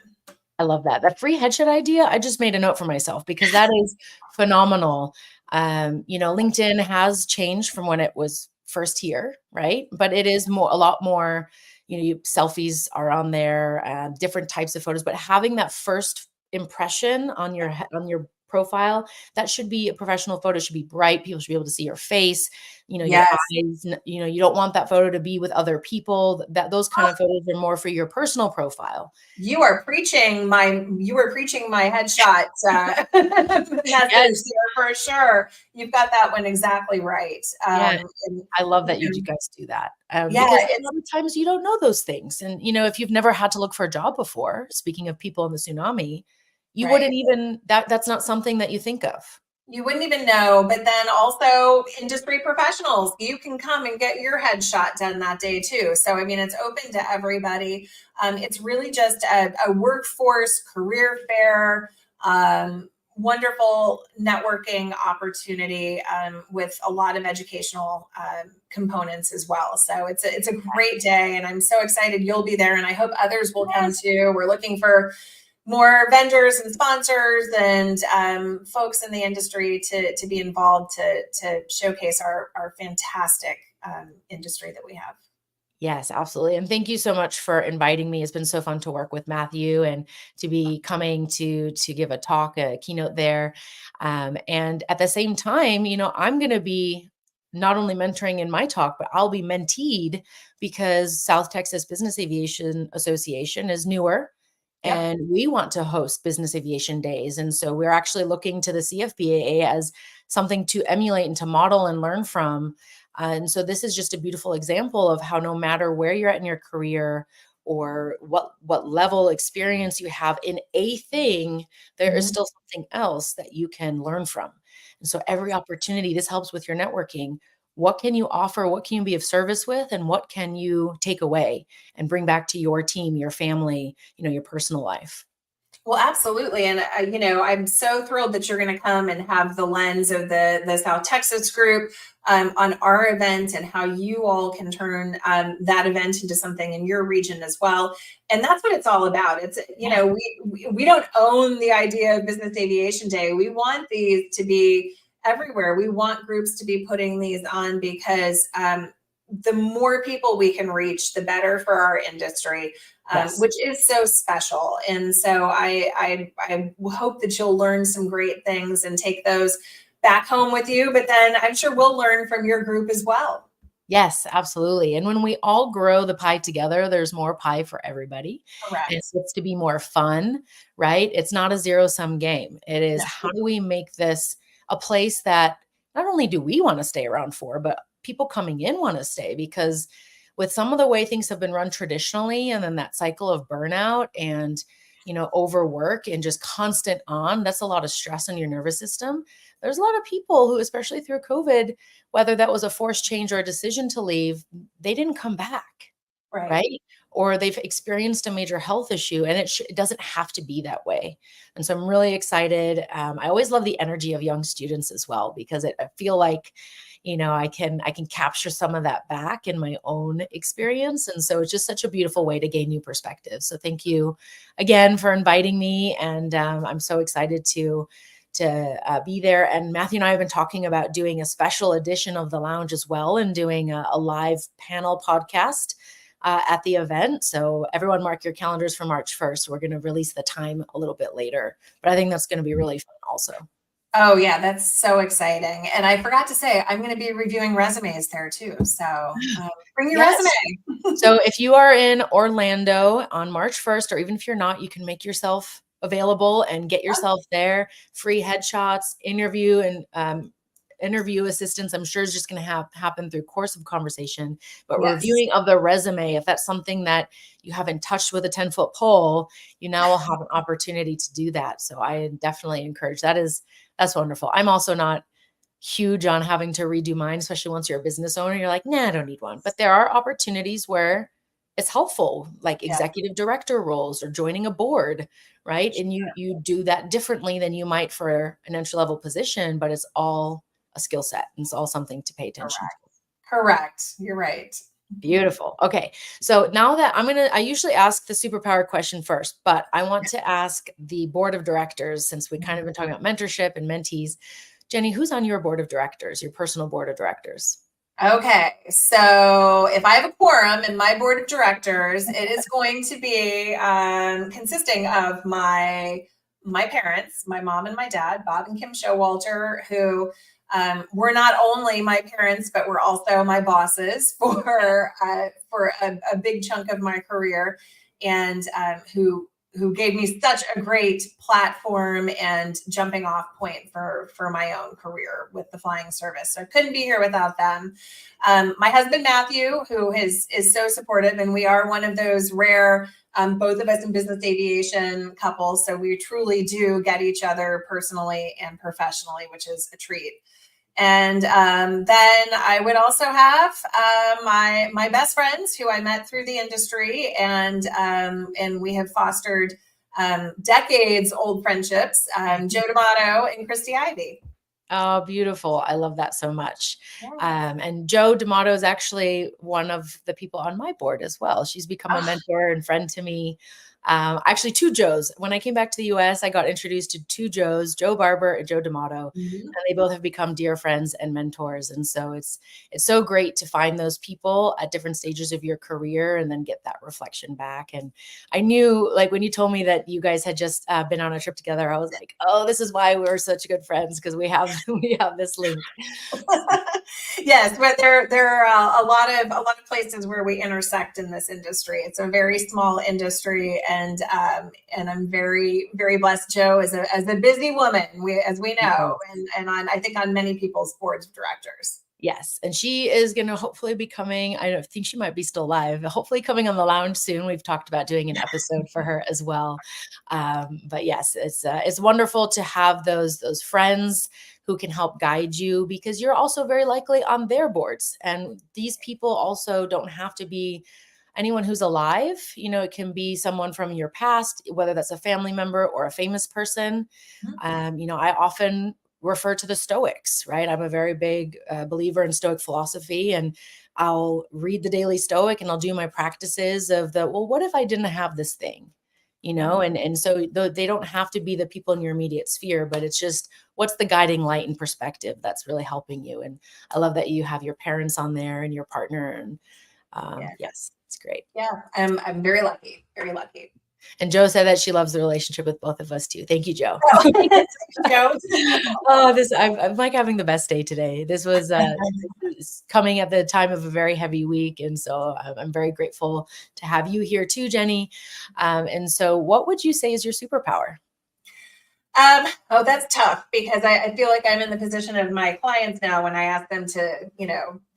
I love that. That free headshot idea, I just made a note for myself because that is phenomenal. LinkedIn has changed from when it was first here, right? But it is a lot more, selfies are on there, different types of photos, but having that first impression on your profile, that should be a professional photo, should be bright. People should be able to see your face, your eyes, you don't want that photo to be with other people. Those kind of photos are more for your personal profile. You are preaching my headshot message for sure. You've got that one exactly right. I love that you guys do that. Because a lot of times you don't know those things. And, if you've never had to look for a job before, speaking of people in the tsunami, you wouldn't even, that's not something that you think of. You wouldn't even know. But then also industry professionals, you can come and get your headshot done that day too. So, I mean, it's open to everybody. It's really just a workforce career fair, wonderful networking opportunity with a lot of educational components as well. So it's a great day, and I'm so excited you'll be there, and I hope others will come too. We're looking for more vendors and sponsors and folks in the industry to be involved to showcase our fantastic industry that we have. Yes, absolutely. And thank you so much for inviting me. It's been so fun to work with Matthew and to be coming to give a talk, a keynote there. And at the same time, I'm going to be not only mentoring in my talk, but I'll be menteed because South Texas Business Aviation Association is newer. And we want to host business aviation days. And so we're actually looking to the CFBAA as something to emulate and to model and learn from. And so this is just a beautiful example of how no matter where you're at in your career or what level experience you have in a thing, there is still something else that you can learn from. And so every opportunity, this helps with your networking. What can you offer? What can you be of service with? And what can you take away and bring back to your team, your family, your personal life? Well, absolutely. And, I'm so thrilled that you're going to come and have the lens of the South Texas group on our event and how you all can turn that event into something in your region as well. And that's what it's all about. It's, we don't own the idea of Business Aviation Day. We want these to be everywhere. We want groups to be putting these on because the more people we can reach, the better for our industry. Yes. Which is so special. And so I hope that you'll learn some great things and take those back home with you. But then I'm sure we'll learn from your group as well. Yes, absolutely. And when we all grow the pie together, there's more pie for everybody. And it Correct. gets to be more fun, right? It's not a zero-sum game. It is, No. how do we make this a place that not only do we want to stay around for, but people coming in want to stay? Because with some of the way things have been run traditionally, and then that cycle of burnout and overwork and just constant that's a lot of stress on your nervous system. There's a lot of people who, especially through COVID, whether that was a forced change or a decision to leave, they didn't come back, Right. right? Or they've experienced a major health issue, and it doesn't have to be that way. And so I'm really excited. I always love the energy of young students as well, because I feel like I can capture some of that back in my own experience. And so it's just such a beautiful way to gain new perspective. So thank you again for inviting me. And I'm so excited to be there. And Matthew and I have been talking about doing a special edition of the lounge as well, and doing a live panel podcast at the event. So everyone mark your calendars for March 1st. We're going to release the time a little bit later, but I think that's going to be really fun also. Oh yeah, that's so exciting. And I forgot to say, I'm going to be reviewing resumes there too. So bring your Yes. resume. So if you are in Orlando on March 1st, or even if you're not, you can make yourself available and get yourself there. Free headshots, interview, and interview assistance, I'm sure is just going to happen through course of conversation. But Yes. reviewing of the resume, if that's something that you haven't touched with a 10-foot pole, you now will have an opportunity to do that. So I definitely encourage that. That's wonderful. I'm also not huge on having to redo mine, especially once you're a business owner. You're like, nah, I don't need one. But there are opportunities where it's helpful, like executive director roles or joining a board, right? And you do that differently than you might for an entry-level position, but it's all a skill set, and it's all something to pay attention to. Correct. You're right. Beautiful. Okay. So now that I usually ask the superpower question first, but I want to ask the board of directors, since we kind of been talking about mentorship and mentees. Jenny, who's on your board of directors, your personal board of directors? Okay, so if I have a quorum in my board of directors, it is going to be consisting of my parents, my mom and my dad, Bob and Kim Showalter, who were not only my parents, but were also my bosses for a big chunk of my career, and who gave me such a great platform and jumping off point for my own career with the flying service. So I couldn't be here without them. My husband, Matthew, who is so supportive, and we are one of those rare, both of us in business aviation couples. So we truly do get each other personally and professionally, which is a treat. And then I would also have my best friends who I met through the industry, and we have fostered decades old friendships, Joe D'Amato and Christy Ivy. Oh, beautiful. I love that so much. Yeah. And Joe D'Amato is actually one of the people on my board as well. She's become a mentor and friend to me. Actually, two Joes. When I came back to the US, I got introduced to two Joes, Joe Barber and Joe D'Amato, and they both have become dear friends and mentors. And so it's so great to find those people at different stages of your career and then get that reflection back. And I knew, like, when you told me that you guys had just been on a trip together, I was like, oh, this is why we're such good friends, because we have this link. Yes, but there are a lot of places where we intersect in this industry. It's a very small industry, and I'm very, very blessed, Joe, as a busy woman, as we know, and I think on many people's boards of directors. Yes. And she is going to hopefully be coming. I don't think she might be still live, hopefully coming on the lounge soon. We've talked about doing an episode for her as well. But yes, it's wonderful to have those friends who can help guide you, because you're also very likely on their boards. And these people also don't have to be anyone who's alive. It can be someone from your past, whether that's a family member or a famous person. I often refer to the Stoics, right? I'm a very big believer in Stoic philosophy, and I'll read the Daily Stoic and I'll do my practices of well, what if I didn't have this thing? And so they don't have to be the people in your immediate sphere, but it's just what's the guiding light and perspective that's really helping you. And I love that you have your parents on there and your partner. And yes, it's great. Yeah, I'm very lucky, very lucky. And Joe said that she loves the relationship with both of us too. Thank you, Joe. Joe. I'm like having the best day today. This was coming at the time of a very heavy week. And so I'm very grateful to have you here too, Jenny. And so what would you say is your superpower? That's tough, because I feel like I'm in the position of my clients now when I ask them to,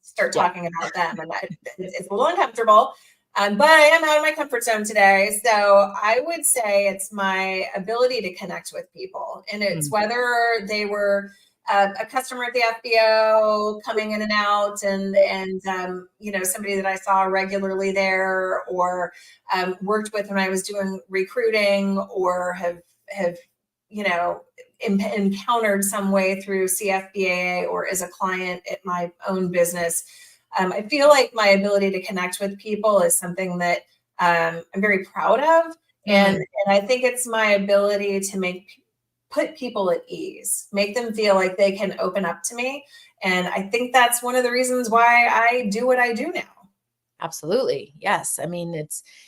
start talking about them, and it's a little uncomfortable. But I am out of my comfort zone today. So I would say it's my ability to connect with people. And it's whether they were a customer at the FBO coming in and out, and somebody that I saw regularly there, or worked with when I was doing recruiting, or have encountered some way through CFBAA or as a client at my own business. I feel like my ability to connect with people is something that I'm very proud of. And I think it's my ability to put people at ease, make them feel like they can open up to me. And I think that's one of the reasons why I do what I do now. Absolutely. Yes. I mean,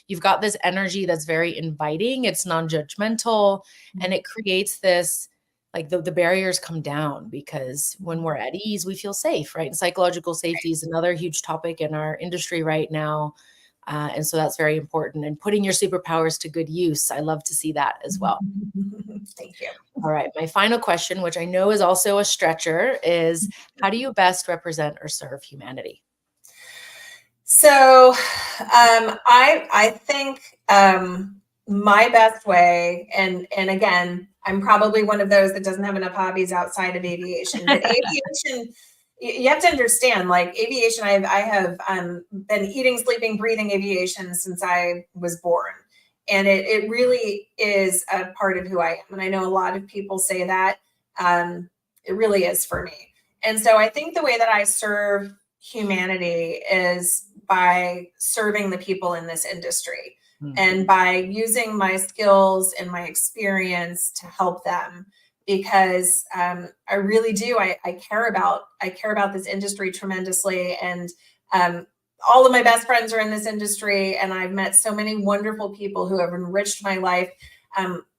you've got this energy that's very inviting. It's non-judgmental, and it creates this, like the barriers come down, because when we're at ease, we feel safe, right? And psychological safety is another huge topic in our industry right now. And so that's very important, and putting your superpowers to good use. I love to see that as well. Thank you. All right. My final question, which I know is also a stretcher, is how do you best represent or serve humanity? So I think my best way, and again, I'm probably one of those that doesn't have enough hobbies outside of aviation, but aviation, you have to understand, like aviation, I have been eating, sleeping, breathing aviation since I was born. And it really is a part of who I am. And I know a lot of people say that. It really is for me. And so I think the way that I serve humanity is by serving the people in this industry, and by using my skills and my experience to help them, because I really do. I care about this industry tremendously. And all of my best friends are in this industry, and I've met so many wonderful people who have enriched my life.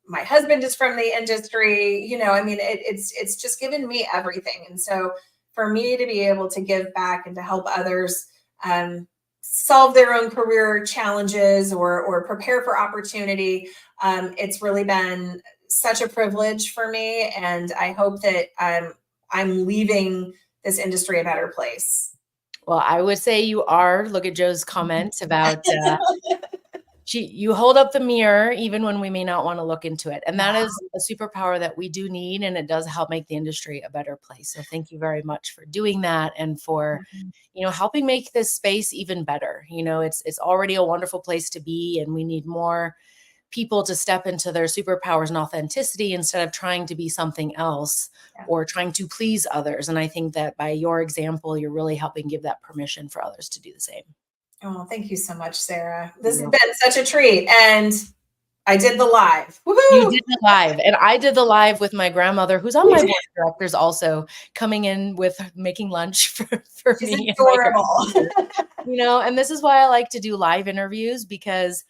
My husband is from the industry, it's just given me everything. And so for me to be able to give back and to help others solve their own career challenges, or prepare for opportunity, it's really been such a privilege for me. And I hope that I'm leaving this industry a better place. Well, I would say you are. Look at Joe's comment about you hold up the mirror even when we may not want to look into it. And that is a superpower that we do need, and it does help make the industry a better place. So thank you very much for doing that, and for, helping make this space even better. It's already a wonderful place to be, and we need more people to step into their superpowers and authenticity instead of trying to be something else or trying to please others. And I think that by your example, you're really helping give that permission for others to do the same. Oh, thank you so much, Sarah. This has been such a treat. And I did the live. Woo-hoo! You did the live. And I did the live with my grandmother, who's on my board of directors, also coming in with making lunch for She's me. Adorable. And this is why I like to do live interviews, because,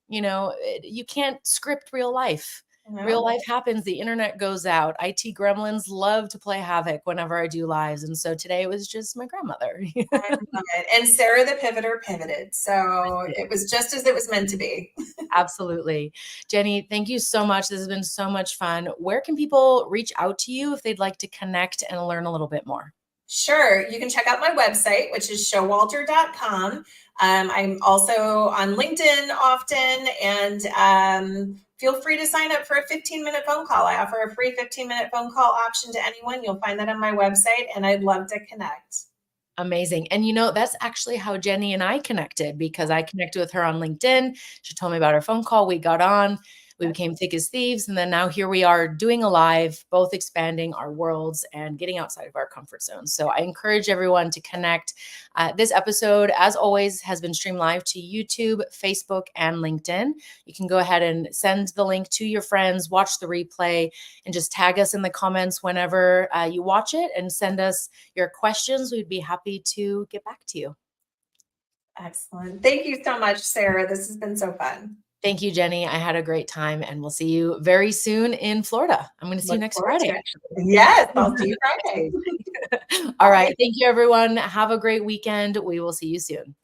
you can't script real life. No. Real life happens. The internet goes out. IT gremlins love to play havoc whenever I do lives. And so today it was just my grandmother. I love it. And Sarah the pivoter pivoted. So it was just as it was meant to be. Absolutely. Jenny, thank you so much. This has been so much fun. Where can people reach out to you if they'd like to connect and learn a little bit more? Sure. You can check out my website, which is showalter.com. I'm also on LinkedIn often, and feel free to sign up for a 15-minute phone call. I offer a free 15-minute phone call option to anyone. You'll find that on my website, and I'd love to connect. Amazing. And that's actually how Jenny and I connected, because I connected with her on LinkedIn. She told me about her phone call. We got on, we became thick as thieves. And then now here we are doing a live, both expanding our worlds and getting outside of our comfort zone. So I encourage everyone to connect. This episode, as always, has been streamed live to YouTube, Facebook, and LinkedIn. You can go ahead and send the link to your friends, watch the replay, and just tag us in the comments whenever you watch it, and send us your questions. We'd be happy to get back to you. Excellent. Thank you so much, Sarah. This has been so fun. Thank you, Jenny. I had a great time, and we'll see you very soon in Florida. I'm going to see you next Friday, actually. Yes, I'll see you Friday. All right. Thank you, everyone. Have a great weekend. We will see you soon.